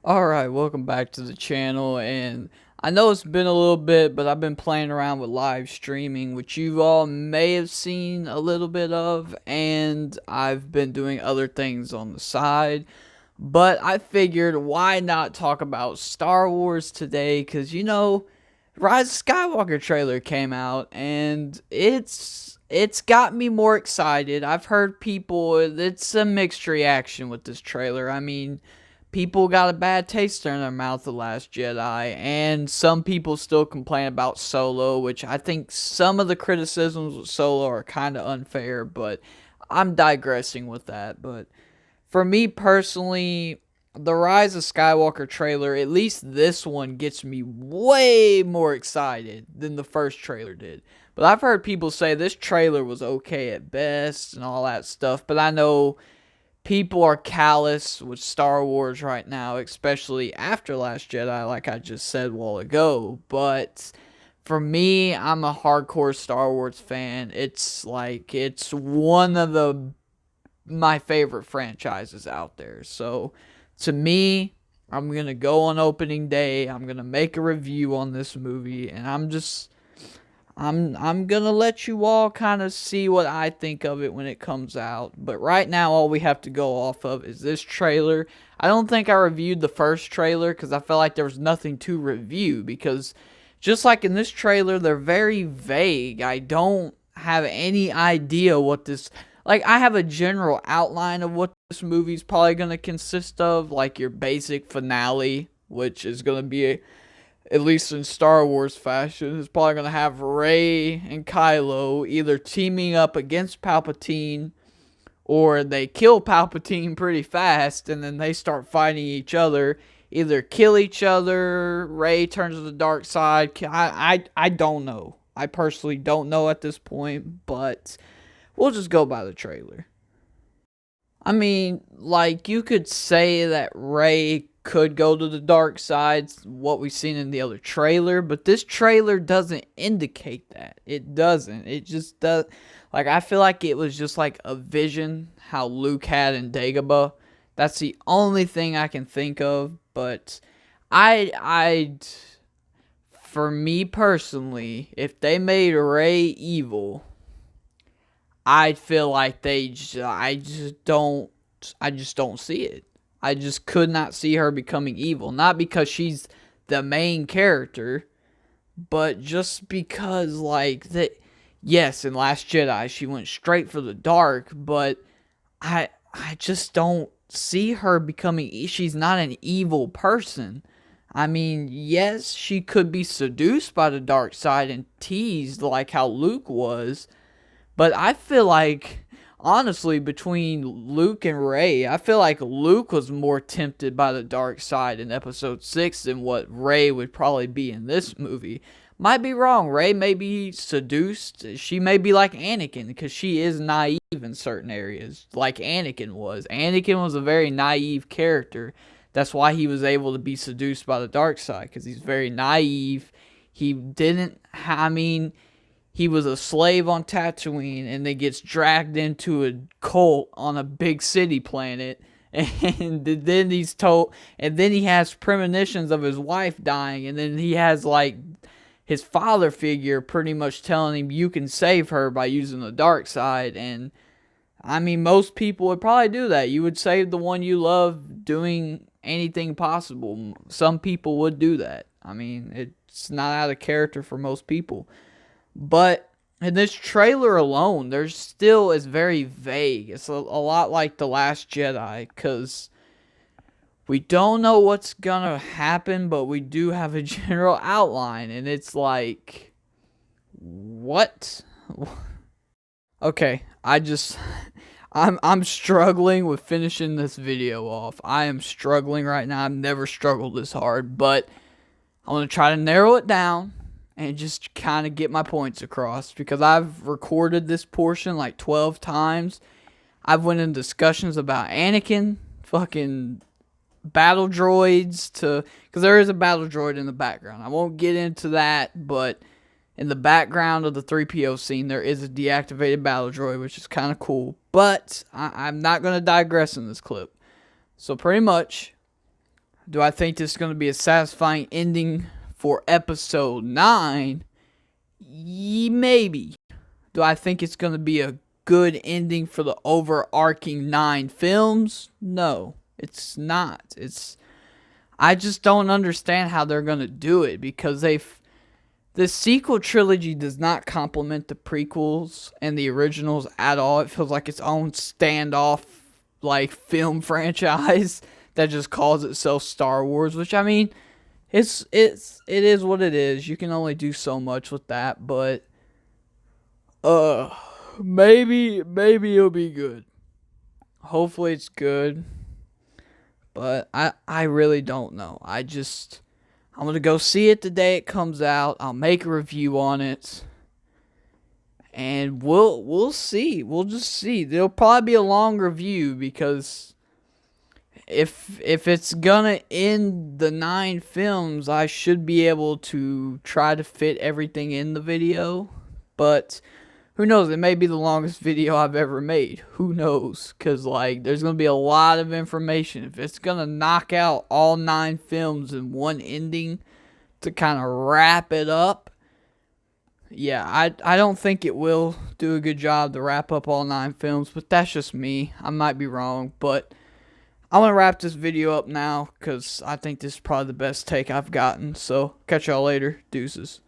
Alright, welcome back to the channel, and I know it's been a little bit, but I've been playing around with live streaming, which you all may have seen a little bit of, and I've been doing other things on the side, but I figured why not talk about Star Wars today, because Rise of Skywalker trailer came out, and it's got me more excited. I've heard people, it's a mixed reaction with this trailer. I mean, people got a bad taste in their mouth the Last Jedi, and some people still complain about Solo, which I think some of the criticisms with Solo are kind of unfair, but I'm digressing with that. But for me personally, the Rise of Skywalker trailer, at least this one, gets me way more excited than the first trailer did. But I've heard people say this trailer was okay at best and all that stuff, but I know people are callous with Star Wars right now, especially after Last Jedi, like I just said a while ago. But for me, I'm a hardcore Star Wars fan. It's one of my favorite franchises out there. So to me, I'm gonna go on opening day. I'm gonna make a review on this movie, and I'm gonna let you all kind of see what I think of it when it comes out. But right now, all we have to go off of is this trailer. I don't think I reviewed the first trailer because I felt like there was nothing to review. Because just like in this trailer, they're very vague. I don't have any idea what this. Like, I have a general outline of what this movie's probably gonna consist of, like your basic finale, which is gonna be at least in Star Wars fashion, is probably going to have Rey and Kylo either teaming up against Palpatine, or they kill Palpatine pretty fast and then they start fighting each other. Either kill each other, Rey turns to the dark side. I don't know. I personally don't know at this point, but we'll just go by the trailer. I mean, like, you could say that Rey could go to the dark side, what we've seen in the other trailer, but this trailer doesn't indicate that. It doesn't. It just does. Like, I feel like it was just like a vision how Luke had in Dagobah. That's the only thing I can think of, but I for me personally, if they made Rey evil, I feel like I just don't see it. I just could not see her becoming evil. Not because she's the main character, but just because, like, that. Yes, in Last Jedi, she went straight for the dark, but I just don't see her becoming. She's not an evil person. I mean, yes, she could be seduced by the dark side and teased like how Luke was, but I feel like, honestly, between Luke and Rey, I feel like Luke was more tempted by the dark side in episode 6 than what Rey would probably be in this movie. Might be wrong. Rey may be seduced. She may be like Anakin because she is naive in certain areas, like Anakin was. Anakin was a very naive character. That's why he was able to be seduced by the dark side, because he's very naive. He didn't, I mean, he was a slave on Tatooine and then gets dragged into a cult on a big city planet. And then he's told, and then he has premonitions of his wife dying, and then he has like his father figure pretty much telling him you can save her by using the dark side. And I mean, most people would probably do that. You would save the one you love doing anything possible. Some people would do that. I mean, it's not out of character for most people. But in this trailer alone, there's still is very vague. It's a lot like The Last Jedi, because we don't know what's gonna happen, but we do have a general outline, and it's like, what? Okay, I'm struggling with finishing this video off. I am struggling right now. I've never struggled this hard, but I'm gonna try to narrow it down and just kind of get my points across, because I've recorded this portion like 12 times. I've went in discussions about Anakin, fucking battle droids, because there is a battle droid in the background. I won't get into that, but in the background of the 3PO scene, there is a deactivated battle droid, which is kind of cool. But I'm not going to digress in this clip. So pretty much, Do I think this is going to be a satisfying ending for episode 9? Maybe. Do I think it's going to be a good ending for the overarching 9 films? No, it's not. I just don't understand how they're going to do it, because the sequel trilogy does not complement the prequels and the originals at all. It feels like its own standoff like film franchise that just calls itself Star Wars, which, I mean, it is what it is. You can only do so much with that, but maybe it'll be good. Hopefully it's good. But I really don't know. I'm gonna go see it the day it comes out. I'll make a review on it. And we'll see. We'll just see. There'll probably be a long review, because if it's gonna end the 9 films, I should be able to try to fit everything in the video. But who knows? It may be the longest video I've ever made. Who knows? Because, like, there's going to be a lot of information. If it's going to knock out all 9 films in one ending to kind of wrap it up, yeah, I don't think it will do a good job to wrap up all 9 films. But that's just me. I might be wrong. But I'm going to wrap this video up now, because I think this is probably the best take I've gotten. So, catch y'all later. Deuces.